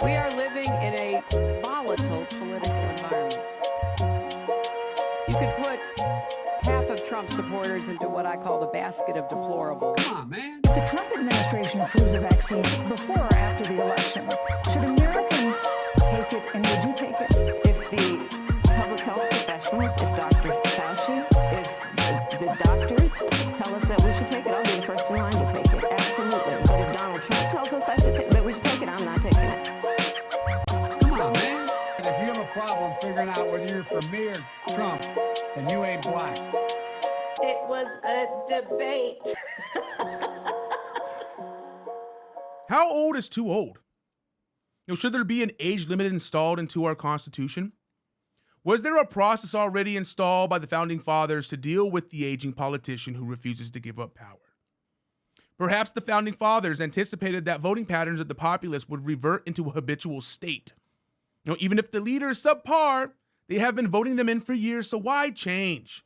We are living in a volatile political environment. You could put half of Trump's supporters into what I call the basket of deplorable. Come on, man. If the Trump administration approves a vaccine before or after the election, should Americans take it, and would you take it? If the public health professionals, if Dr. Fauci, if the doctors tell us that we should take it, I'll be the first in line to take it. Absolutely. But if Donald Trump tells us that we should take it, I'm not taking it. Come on, man. And if you have a problem figuring out whether you're for me or Trump, then you ain't black. It was a debate. How old is too old? Should there be an age limit installed into our Constitution? Was there a process already installed by the Founding Fathers to deal with the aging politician who refuses to give up power? Perhaps the Founding Fathers anticipated that voting patterns of the populace would revert into a habitual state. Even if the leader is subpar, they have been voting them in for years, so why change?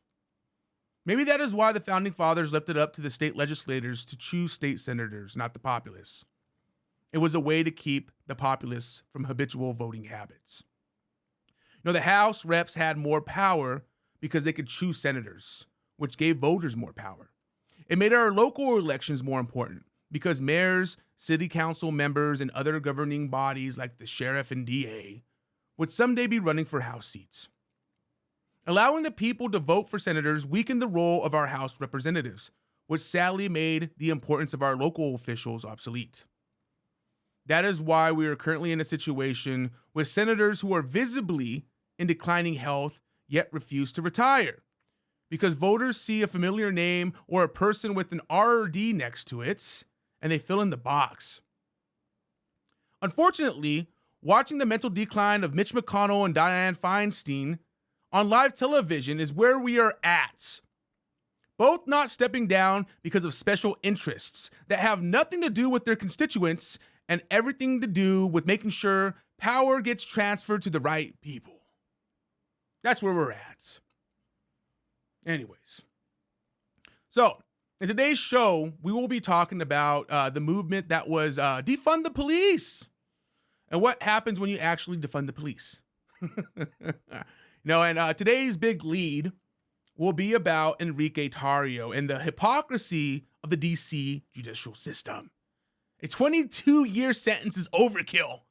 Maybe that is why the Founding Fathers left it up to the state legislators to choose state senators, not the populace. It was a way to keep the populace from habitual voting habits. The House reps had more power because they could choose senators, which gave voters more power. It made our local elections more important because mayors, city council members, and other governing bodies like the sheriff and DA would someday be running for House seats. Allowing the people to vote for senators weakened the role of our House representatives, which sadly made the importance of our local officials obsolete. That is why we are currently in a situation with senators who are visibly in declining health yet refuse to retire, because voters see a familiar name or a person with an RD next to it, and they fill in the box. Unfortunately, watching the mental decline of Mitch McConnell and Dianne Feinstein on live television is where we are at. Both not stepping down because of special interests that have nothing to do with their constituents and everything to do with making sure power gets transferred to the right people. That's where we're at. Anyways. So, in today's show, we will be talking about the movement that was defund the police and what happens when you actually defund the police. And today's big lead will be about Enrique Tarrio and the hypocrisy of the DC judicial system. A 22-year sentence is overkill.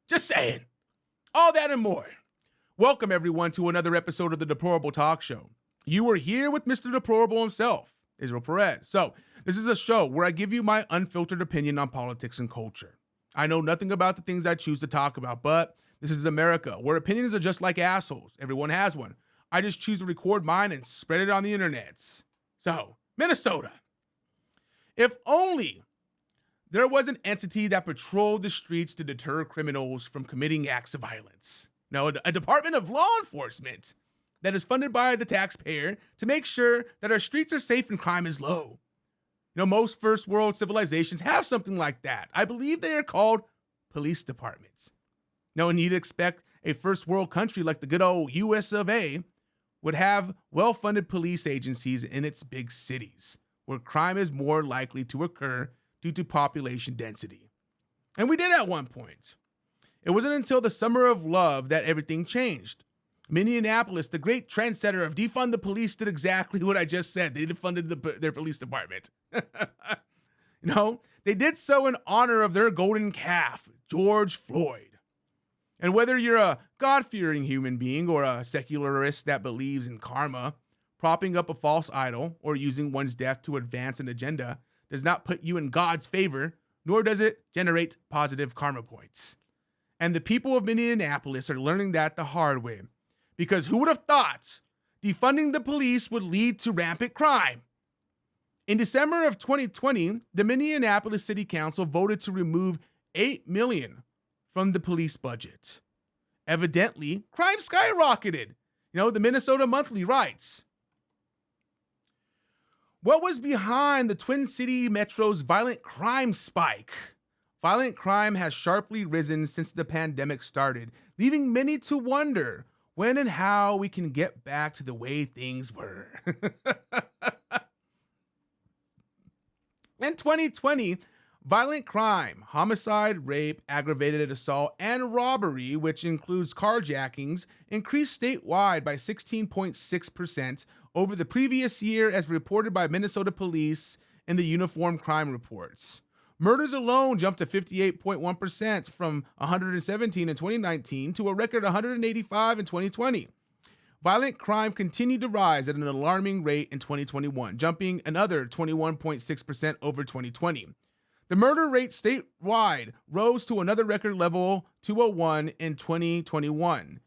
Just saying. All that and more. Welcome, everyone, to another episode of the Deplorable Talk Show. You are here with Mr. Deplorable himself, Israel Perez. So, this is a show where I give you my unfiltered opinion on politics and culture. I know nothing about the things I choose to talk about, but this is America, where opinions are just like assholes. Everyone has one. I just choose to record mine and spread it on the internet. So, Minnesota. If only there was an entity that patrolled the streets to deter criminals from committing acts of violence. A Department of Law Enforcement that is funded by the taxpayer to make sure that our streets are safe and crime is low. Most first world civilizations have something like that. I believe they are called police departments. And you'd expect a first world country like the good old US of A would have well-funded police agencies in its big cities, where crime is more likely to occur due to population density. And we did at one point. It wasn't until the summer of love that everything changed. Minneapolis, the great trendsetter of defund the police, did exactly what I just said. They defunded their police department. They did so in honor of their golden calf, George Floyd. And whether you're a God-fearing human being or a secularist that believes in karma, propping up a false idol or using one's death to advance an agenda does not put you in God's favor, nor does it generate positive karma points. And the people of Minneapolis are learning that the hard way. Because who would have thought defunding the police would lead to rampant crime? In December of 2020, the Minneapolis City Council voted to remove $8 million from the police budget. Evidently, crime skyrocketed. The Minnesota Monthly writes, what was behind the Twin City Metro's violent crime spike? Violent crime has sharply risen since the pandemic started, leaving many to wonder when and how we can get back to the way things were. In 2020, Violent crime, homicide, rape, aggravated assault, and robbery, which includes carjackings, increased statewide by 16.6% over the previous year as reported by Minnesota police in the Uniform Crime Reports. Murders alone jumped to 58.1% from 117 in 2019 to a record 185 in 2020. Violent crime continued to rise at an alarming rate in 2021, jumping another 21.6% over 2020. The murder rate statewide rose to another record level 201 in 2021.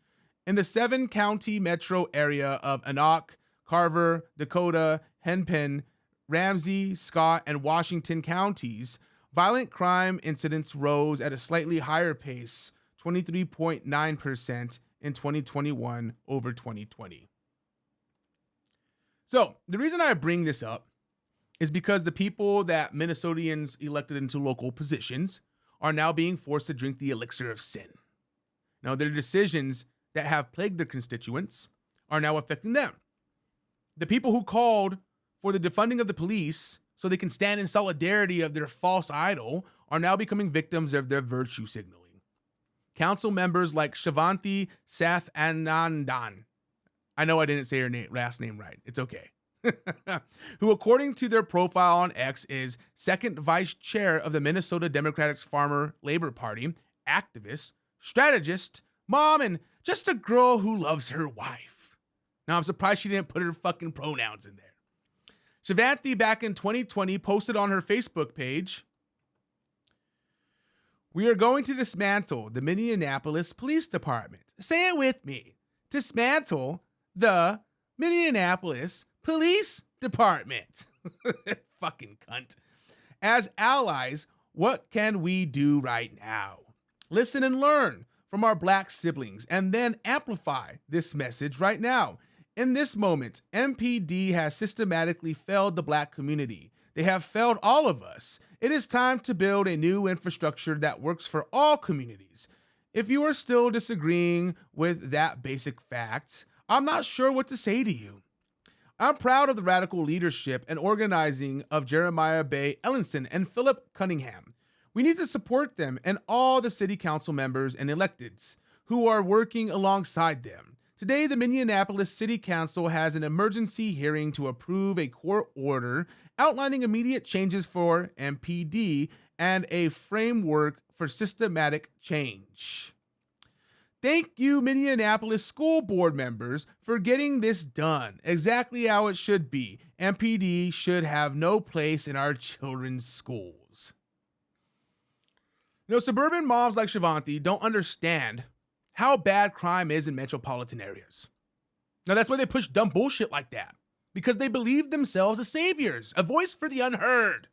In the 7-county metro area of Anoka, Carver, Dakota, Hennepin, Ramsey, Scott, and Washington counties, violent crime incidents rose at a slightly higher pace, 23.9% in 2021 over 2020. So the reason I bring this up is because the people that Minnesotans elected into local positions are now being forced to drink the elixir of sin. Now, their decisions that have plagued their constituents are now affecting them. The people who called for the defunding of the police so they can stand in solidarity of their false idol are now becoming victims of their virtue signaling. Council members like Shivanti Sathanandan, I know I didn't say her last name right, it's okay, who according to their profile on X is second vice chair of the Minnesota Democratic Farmer Labor Party, activist, strategist, mom, and just a girl who loves her wife. Now I'm surprised she didn't put her fucking pronouns in there. Shivanti back in 2020 posted on her Facebook page, "We are going to dismantle the Minneapolis Police Department." Say it with me. Dismantle the Minneapolis Police Department. Fucking cunt. As allies, what can we do right now? Listen and learn from our black siblings and then amplify this message right now. In this moment, MPD has systematically failed the black community. They have failed all of us. It is time to build a new infrastructure that works for all communities. If you are still disagreeing with that basic fact, I'm not sure what to say to you. I'm proud of the radical leadership and organizing of Jeremiah Bay Ellenson and Philip Cunningham. We need to support them and all the city council members and electeds who are working alongside them. Today, the Minneapolis City Council has an emergency hearing to approve a court order outlining immediate changes for MPD and a framework for systematic change. Thank you, Minneapolis school board members, for getting this done exactly how it should be. MPD should have no place in our children's schools. You know, suburban moms like Shivanti don't understand how bad crime is in metropolitan areas. Now, that's why they push dumb bullshit like that, because they believe themselves as saviors, a voice for the unheard.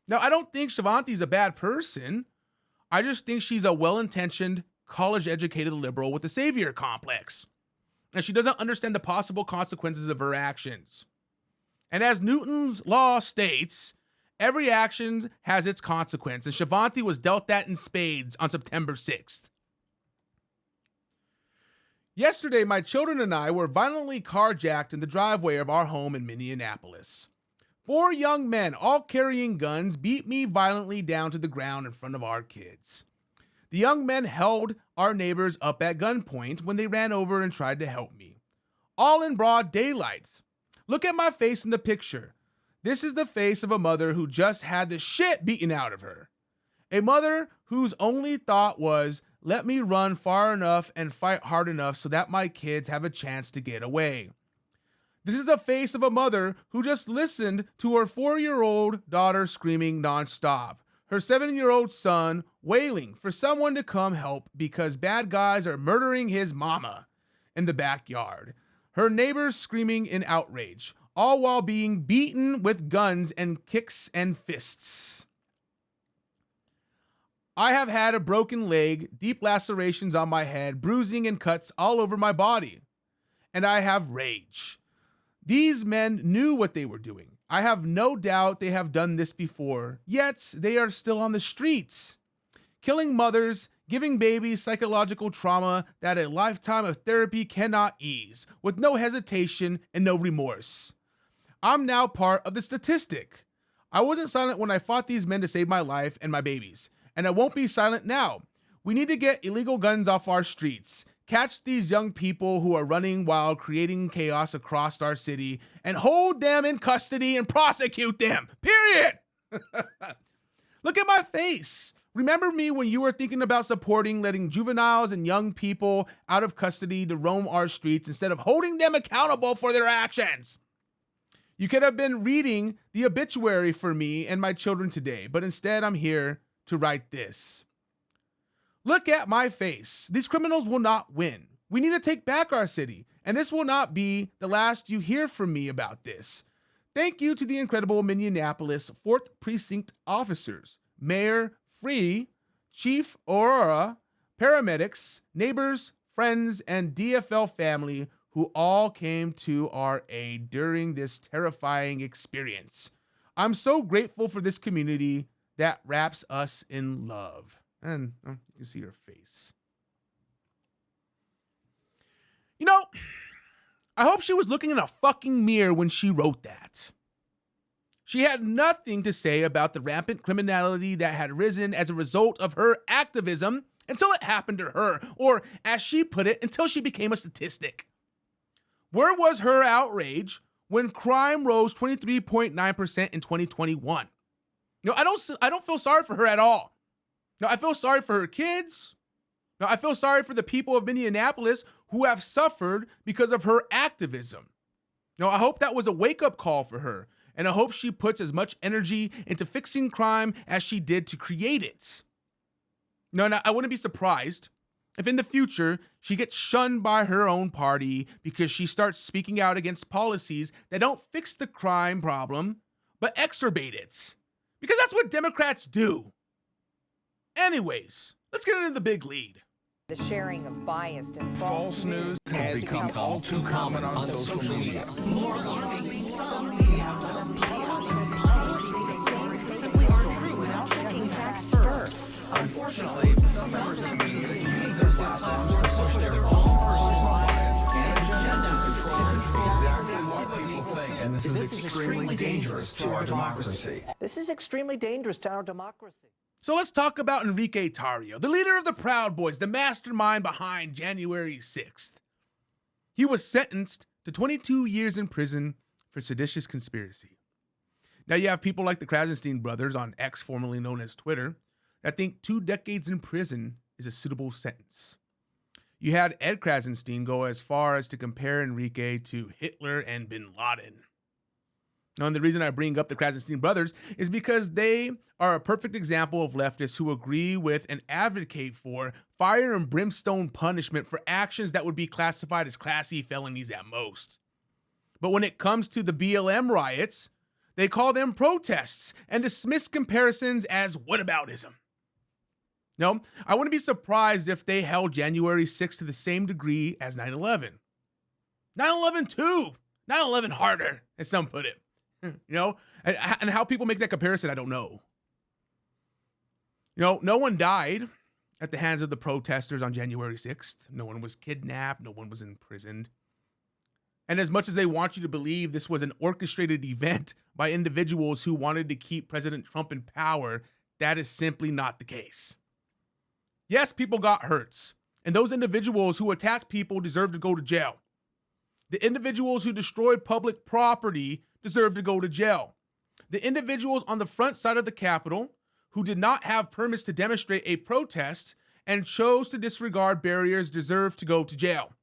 Now, I don't think Shivanti's a bad person. I just think she's a well-intentioned, college-educated liberal with a savior complex. And she doesn't understand the possible consequences of her actions. And as Newton's law states, every action has its consequence, and Shivanti was dealt that in spades on September 6th. Yesterday, my children and I were violently carjacked in the driveway of our home in Minneapolis. 4 young men, all carrying guns, beat me violently down to the ground in front of our kids. The young men held our neighbors up at gunpoint when they ran over and tried to help me. All in broad daylight. Look at my face in the picture. This is the face of a mother who just had the shit beaten out of her. A mother whose only thought was, let me run far enough and fight hard enough so that my kids have a chance to get away. This is a face of a mother who just listened to her 4-year-old daughter screaming nonstop, her 7-year-old son wailing for someone to come help because bad guys are murdering his mama in the backyard, her neighbors screaming in outrage, all while being beaten with guns and kicks and fists. I have had a broken leg, deep lacerations on my head, bruising and cuts all over my body. And I have rage. These men knew what they were doing. I have no doubt they have done this before, yet they are still on the streets, killing mothers, giving babies psychological trauma that a lifetime of therapy cannot ease, with no hesitation and no remorse. I'm now part of the statistic. I wasn't silent when I fought these men to save my life and my babies, and I won't be silent now. We need to get illegal guns off our streets, catch these young people who are running wild, creating chaos across our city, and hold them in custody and prosecute them. Period. Look at my face. Remember me when you were thinking about supporting letting juveniles and young people out of custody to roam our streets instead of holding them accountable for their actions. You could have been reading the obituary for me and my children today, but instead I'm here to write this. Look at my face. These criminals will not win. We need to take back our city, and this will not be the last you hear from me about this. Thank you to the incredible Minneapolis 4th Precinct officers, Mayor Free, Chief Aurora, paramedics, neighbors, friends, and DFL family who all came to our aid during this terrifying experience. I'm so grateful for this community that wraps us in love. And you can see her face. You know, I hope she was looking in a fucking mirror when she wrote that. She had nothing to say about the rampant criminality that had risen as a result of her activism until it happened to her, or as she put it, until she became a statistic. Where was her outrage when crime rose 23.9% in 2021? No, I don't feel sorry for her at all. No, I feel sorry for her kids. No, I feel sorry for the people of Minneapolis who have suffered because of her activism. No, I hope that was a wake-up call for her, and I hope she puts as much energy into fixing crime as she did to create it. No, I wouldn't be surprised if in the future she gets shunned by her own party because she starts speaking out against policies that don't fix the crime problem, but exacerbate it. Because that's what Democrats do. Anyways, let's get into the big lead. The sharing of biased and False news has become all too common on social media. More alarming, some media simply aren't true without checking facts first. Unfortunately, some members of the media use their platforms to push their own personal bias and agenda to control exactly what people think. And this is extremely dangerous to our democracy. This is extremely dangerous to our democracy. So let's talk about Enrique Tarrio, the leader of the Proud Boys, the mastermind behind January 6th. He was sentenced to 22 years in prison for seditious conspiracy. Now you have people like the Krasenstein brothers on X, formerly known as Twitter, that think 2 decades in prison is a suitable sentence. You had Ed Krasenstein go as far as to compare Enrique to Hitler and Bin Laden. Now, and the reason I bring up the Krasenstein brothers is because they are a perfect example of leftists who agree with and advocate for fire and brimstone punishment for actions that would be classified as classy felonies at most. But when it comes to the BLM riots, they call them protests and dismiss comparisons as whataboutism. No, I wouldn't be surprised if they held January 6th to the same degree as 9/11. 9/11 too. 9/11 harder, as some put it. You know, and how people make that comparison, I don't know. You know, no one died at the hands of the protesters on January 6th. No one was kidnapped. No one was imprisoned. And as much as they want you to believe this was an orchestrated event by individuals who wanted to keep President Trump in power, that is simply not the case. Yes, people got hurt, and those individuals who attacked people deserve to go to jail. The individuals who destroyed public property deserve to go to jail. The individuals on the front side of the Capitol who did not have permits to demonstrate a protest and chose to disregard barriers deserve to go to jail.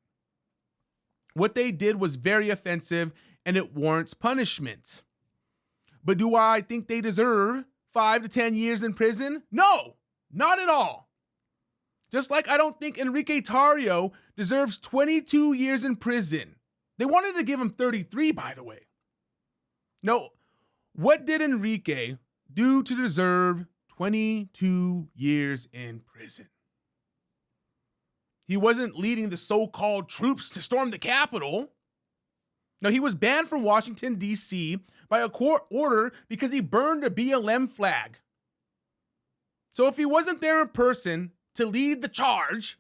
What they did was very offensive and it warrants punishment. But do I think they deserve 5 to 10 years in prison? No, not at all. Just like I don't think Enrique Tarrio deserves 22 years in prison. They wanted to give him 33, by the way. No, what did Enrique do to deserve 22 years in prison? He wasn't leading the so-called troops to storm the Capitol. No, he was banned from Washington, D.C. by a court order because he burned a BLM flag. So if he wasn't there in person to lead the charge,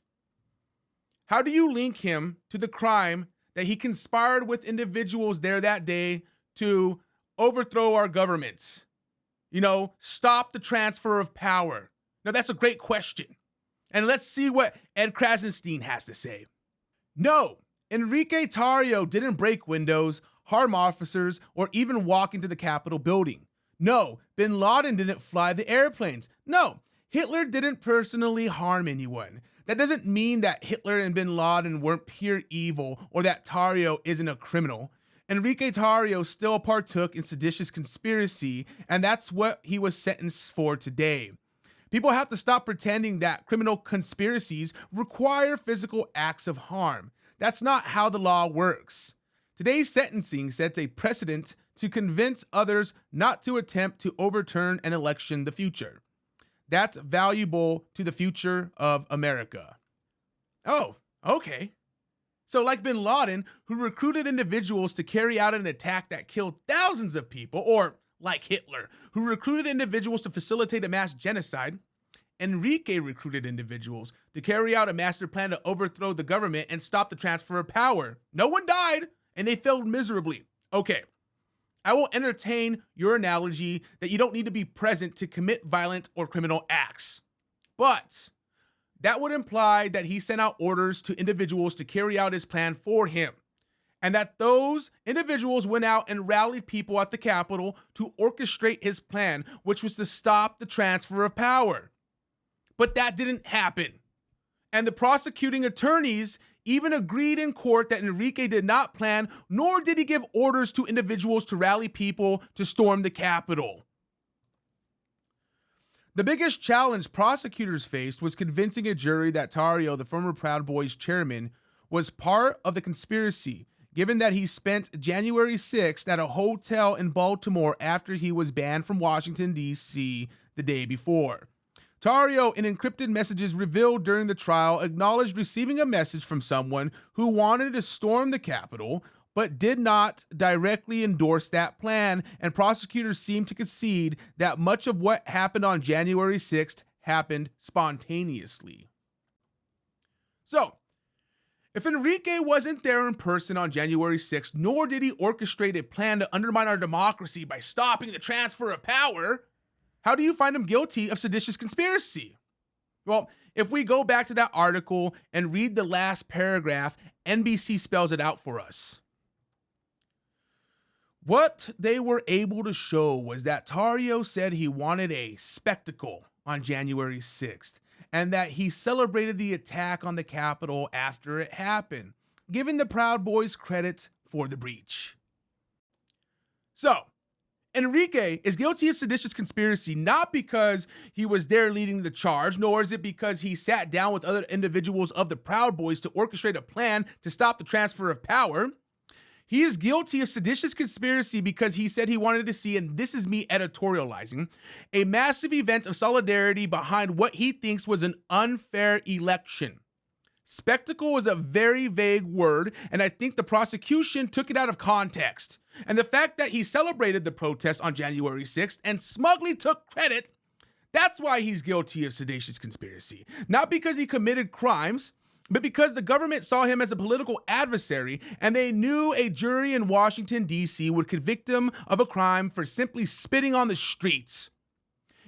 how do you link him to the crime that he conspired with individuals there that day to overthrow our governments stop the transfer of power? Now, that's a great question. And let's see what Ed Krasenstein has to say. No, Enrique Tarrio didn't break windows, harm officers, or even walk into the Capitol building. No, bin Laden didn't fly the airplanes. No, Hitler didn't personally harm anyone. That doesn't mean that Hitler and bin Laden weren't pure evil or that Tarrio isn't a criminal. Enrique Tarrio still partook in seditious conspiracy, and that's what he was sentenced for today. People have to stop pretending that criminal conspiracies require physical acts of harm. That's not how the law works. Today's sentencing sets a precedent to convince others not to attempt to overturn an election in the future. That's valuable to the future of America. Oh, okay. So like bin Laden, who recruited individuals to carry out an attack that killed thousands of people, or like Hitler, who recruited individuals to facilitate a mass genocide, Enrique recruited individuals to carry out a master plan to overthrow the government and stop the transfer of power. No one died, and they failed miserably. Okay, I will entertain your analogy that you don't need to be present to commit violent or criminal acts. But that would imply that he sent out orders to individuals to carry out his plan for him, and that those individuals went out and rallied people at the Capitol to orchestrate his plan, which was to stop the transfer of power. But that didn't happen. And the prosecuting attorneys even agreed in court that Enrique did not plan, nor did he give orders to individuals to rally people to storm the Capitol. The biggest challenge prosecutors faced was convincing a jury that Tarrio, the former Proud Boys chairman, was part of the conspiracy, given that he spent January 6th at a hotel in Baltimore after he was banned from Washington, D.C. the day before. Tarrio, in encrypted messages revealed during the trial, acknowledged receiving a message from someone who wanted to storm the Capitol, but did not directly endorse that plan, and prosecutors seemed to concede that much of what happened on January 6th happened spontaneously. So, if Enrique wasn't there in person on January 6th, nor did he orchestrate a plan to undermine our democracy by stopping the transfer of power, how do you find him guilty of seditious conspiracy? Well, if we go back to that article and read the last paragraph, NBC spells it out for us. What they were able to show was that Tarrio said he wanted a spectacle on January 6th, and that he celebrated the attack on the Capitol after it happened, giving the Proud Boys credit for the breach. So, Enrique is guilty of seditious conspiracy not because he was there leading the charge, nor is it because he sat down with other individuals of the Proud Boys to orchestrate a plan to stop the transfer of power. He is guilty of seditious conspiracy because he said he wanted to see, and this is me editorializing, a massive event of solidarity behind what he thinks was an unfair election. Spectacle is a very vague word, and I think the prosecution took it out of context. And the fact that he celebrated the protest on January 6th and smugly took credit, that's why he's guilty of seditious conspiracy. Not because he committed crimes, but because the government saw him as a political adversary, and they knew a jury in Washington, D.C. would convict him of a crime for simply spitting on the streets.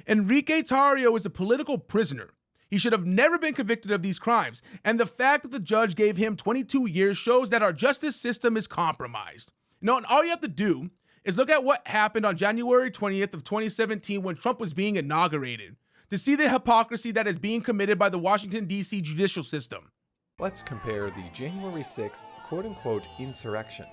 Enrique Tarrio is a political prisoner. He should have never been convicted of these crimes, and the fact that the judge gave him 22 years shows that our justice system is compromised. And all you have to do is look at what happened on January 20th of 2017 when Trump was being inaugurated, to see the hypocrisy that is being committed by the Washington, D.C. judicial system. Let's compare the January 6th quote-unquote insurrection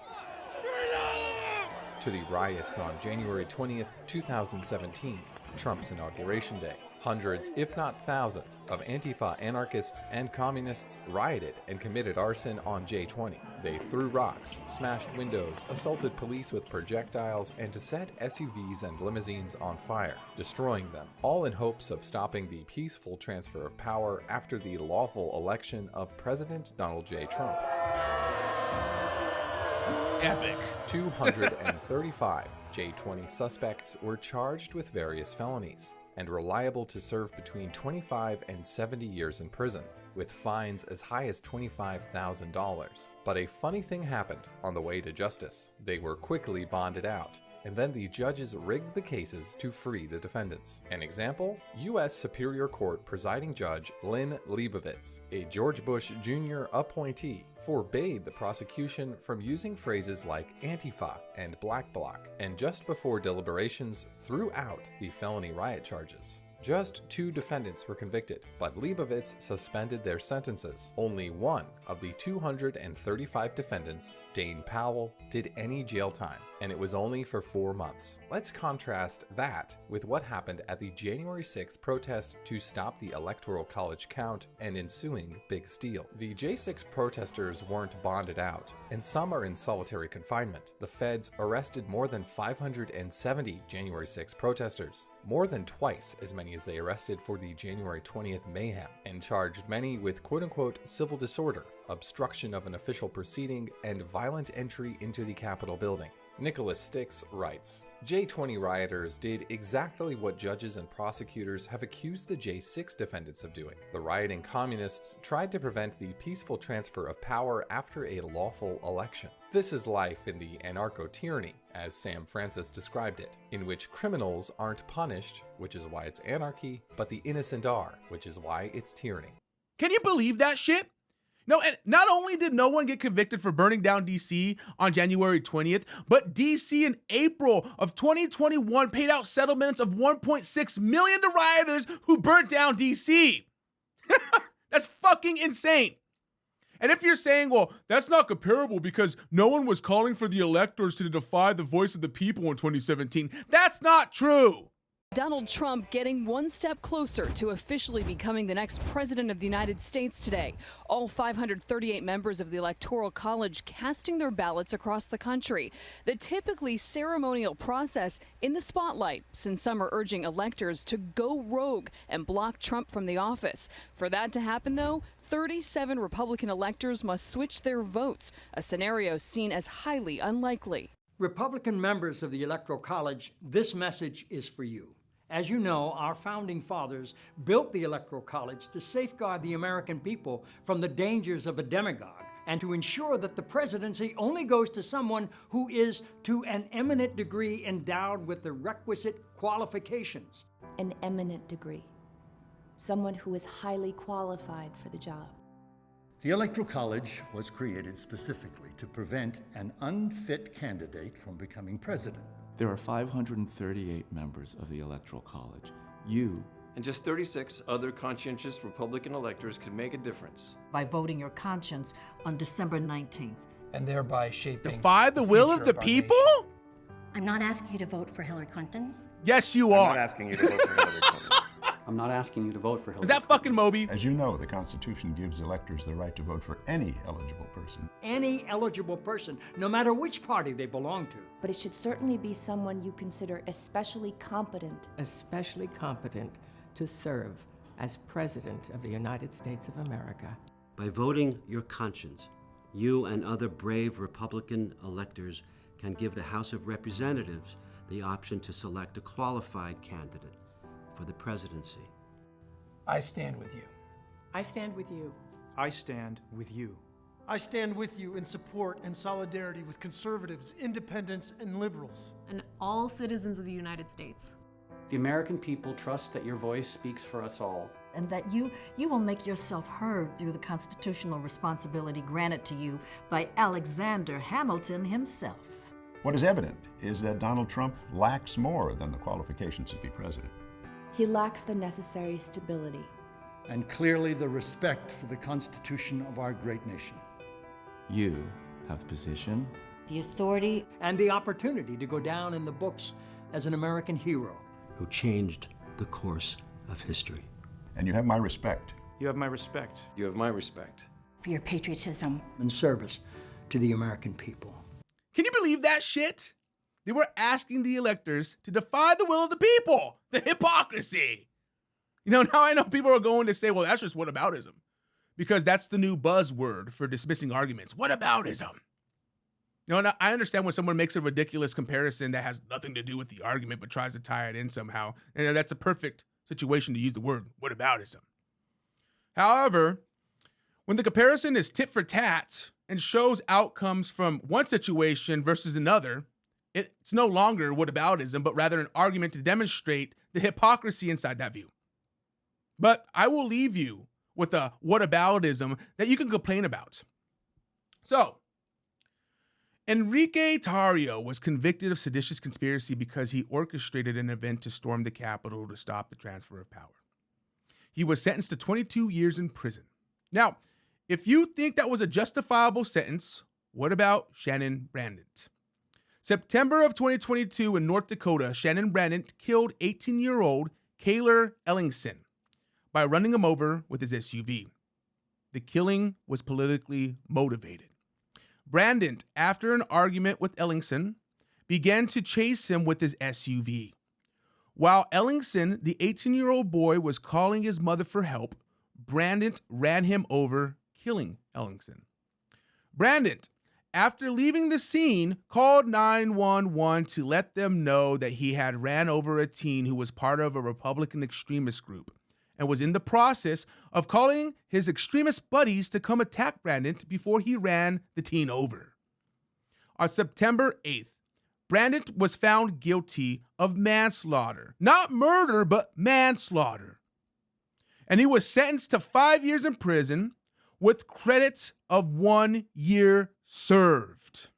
to the riots on January 20th, 2017, Trump's inauguration day. Hundreds, if not thousands, of Antifa anarchists and communists rioted and committed arson on J20. They threw rocks, smashed windows, assaulted police with projectiles, and set SUVs and limousines on fire, destroying them, all in hopes of stopping the peaceful transfer of power after the lawful election of President Donald J. Trump. Epic. 235 J20 suspects were charged with various felonies and were liable to serve between 25 and 70 years in prison, with fines as high as $25,000. But a funny thing happened on the way to justice. They were quickly bonded out. and then the judges rigged the cases to free the defendants. An example? U.S. Superior Court presiding judge Lynn Leibovitz, a George Bush Jr. appointee, forbade the prosecution from using phrases like Antifa and Black Bloc, and just before deliberations threw out the felony riot charges. Just 2 defendants were convicted, but Leibovitz suspended their sentences. Only one of the 235 defendants, Dane Powell, did any jail time, and it was only for 4 months. Let's contrast that with what happened at the January 6th protest to stop the Electoral College count and ensuing Big Steal. The J6 protesters weren't bonded out, and some are in solitary confinement. The feds arrested more than 570 January 6 protesters, more than twice as many as they arrested for the January 20th mayhem, and charged many with quote-unquote civil disorder, obstruction of an official proceeding, and violent entry into the Capitol building. Nicholas Stix writes, J20 rioters did exactly what judges and prosecutors have accused the J6 defendants of doing. The rioting communists tried to prevent the peaceful transfer of power after a lawful election. This is life in the anarcho-tyranny, as Sam Francis described it, in which criminals aren't punished, which is why it's anarchy, but the innocent are, which is why it's tyranny. Can you believe that shit? No, and not only did no one get convicted for burning down DC on January 20th, but DC in April of 2021 paid out settlements of $1.6 million to rioters who burnt down DC. That's fucking insane. And if you're saying, well, that's not comparable because no one was calling for the electors to defy the voice of the people in 2017, that's not true. Donald Trump getting one step closer to officially becoming the next president of the United States today. All 538 members of the Electoral College casting their ballots across the country. The typically ceremonial process in the spotlight, since some are urging electors to go rogue and block Trump from the office. For that to happen, though, 37 Republican electors must switch their votes, a scenario seen as highly unlikely. Republican members of the Electoral College, this message is for you. As you know, our founding fathers built the Electoral College to safeguard the American people from the dangers of a demagogue and to ensure that the presidency only goes to someone who is to an eminent degree endowed with the requisite qualifications. An eminent degree. Someone who is highly qualified for the job. The Electoral College was created specifically to prevent an unfit candidate from becoming president. There are 538 members of the Electoral College. You and just 36 other conscientious Republican electors can make a difference. By voting your conscience on December 19th. And thereby shaping Defy the will of the people? I'm not asking you to vote for Hillary Clinton. Yes, you are. I'm not asking you to vote for Hillary Clinton. I'm not asking you to vote for Hillary. Is that fucking Moby? As you know, the Constitution gives electors the right to vote for any eligible person. Any eligible person, no matter which party they belong to. But it should certainly be someone you consider especially competent. Especially competent to serve as President of the United States of America. By voting your conscience, you and other brave Republican electors can give the House of Representatives the option to select a qualified candidate for the presidency. I stand with you. I stand with you. I stand with you. I stand with you in support and solidarity with conservatives, independents, and liberals. And all citizens of the United States. The American people trust that your voice speaks for us all. And that you will make yourself heard through the constitutional responsibility granted to you by Alexander Hamilton himself. What is evident is that Donald Trump lacks more than the qualifications to be president. He lacks the necessary stability. And clearly the respect for the Constitution of our great nation. You have the position, the authority, and the opportunity to go down in the books as an American hero who changed the course of history. And you have my respect. You have my respect. You have my respect. For your patriotism. And service to the American people. Can you believe that shit? They were asking the electors to defy the will of the people. The hypocrisy. You know, now I know people are going to say, well, that's just whataboutism. Because that's the new buzzword for dismissing arguments. Whataboutism. You know, and I understand when someone makes a ridiculous comparison that has nothing to do with the argument, but tries to tie it in somehow. And that's a perfect situation to use the word whataboutism. However, when the comparison is tit for tat and shows outcomes from one situation versus another, It's no longer whataboutism, but rather an argument to demonstrate the hypocrisy inside that view. But I will leave you with a whataboutism that you can complain about. So, Enrique Tarrio was convicted of seditious conspiracy because he orchestrated an event to storm the Capitol to stop the transfer of power. He was sentenced to 22 years in prison. Now, if you think that was a justifiable sentence, what about Shannon Brandant? September of 2022 in North Dakota, Shannon Brandant killed 18-year-old Kayler Ellingson by running him over with his SUV. The killing was politically motivated. Brandant, after an argument with Ellingson, began to chase him with his SUV. While Ellingson, the 18-year-old boy, was calling his mother for help, Brandant ran him over, killing Ellingson. Brandant, after leaving the scene, called 911 to let them know that he had ran over a teen who was part of a Republican extremist group and was in the process of calling his extremist buddies to come attack Brandant before he ran the teen over. On September 8th, Brandant was found guilty of manslaughter. Not murder, but manslaughter. And he was sentenced to 5 years in prison with credits of 1 year served.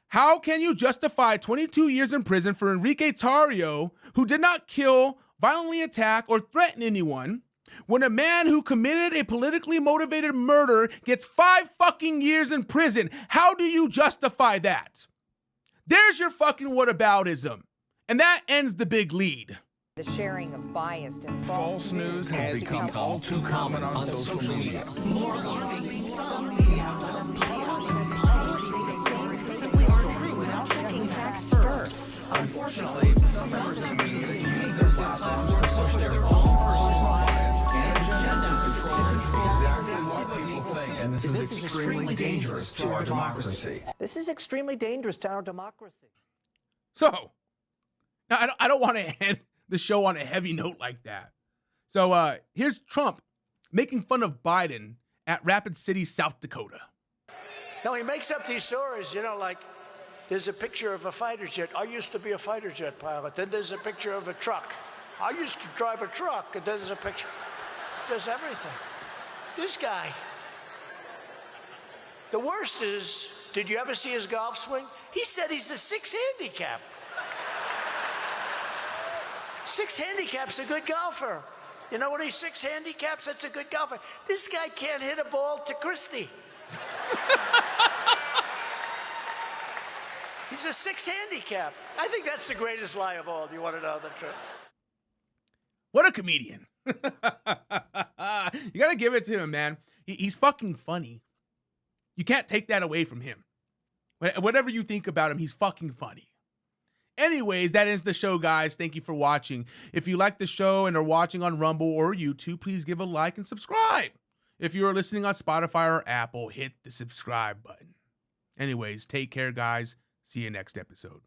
How can you justify 22 years in prison for Enrique Tarrio, who did not kill, violently attack, or threaten anyone, when a man who committed a politically motivated murder gets 5 fucking years in prison? How do you justify that? There's your fucking whataboutism. And that ends the big lead. The sharing of biased and False news has become all too common on social media. More alarming, some media simply aren't true without checking facts first. Unfortunately, some members of the media use their platforms to push their own personal bias and agenda to control exactly what people think. And this is extremely dangerous to our democracy. This is extremely dangerous to our democracy. So, now I don't want to end the show on a heavy note like that. So here's Trump making fun of Biden at Rapid City, South Dakota. No, he makes up these stories, like there's a picture of a fighter jet. I used to be a fighter jet pilot. Then there's a picture of a truck. I used to drive a truck. And then there's a picture. He does everything. This guy. The worst is, did you ever see his golf swing? He said he's a 6 handicap. 6 handicap's a good golfer. You know when he's 6 handicaps, that's a good golfer. This guy can't hit a ball to Christie. He's a 6 handicap. I think that's the greatest lie of all. Do you want to know the truth? What a comedian. You got to give it to him, man. He's fucking funny. You can't take that away from him. Whatever you think about him, he's fucking funny. Anyways, that ends the show, guys. Thank you for watching. If you like the show and are watching on Rumble or YouTube, please give a like and subscribe. If you are listening on Spotify or Apple, hit the subscribe button. Anyways, take care, guys. See you next episode.